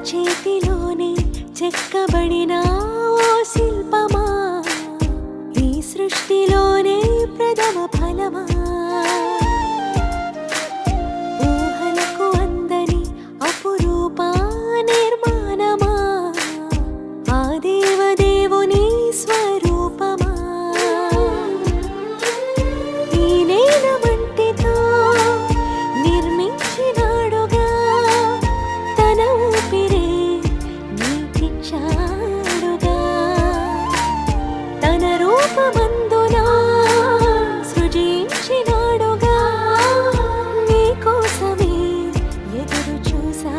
చేతిలోనే చెక్కబడిన ఓ శిల్పమా, ఈ సృష్టిలోనే ప్రథమ ఫలమా, ఊహలకు అందని అపురూప నిర్మాణమా, ఆ దేవదేవుని స్వరూపమా, ఈ నేల మట్టితో నిర్మించినాడుగా తన ఊపిరే నీకిచ్చాడుగా, తన రూపమందున సృజించినాడుగా, నీ కోసమే ఎదురు చూసా.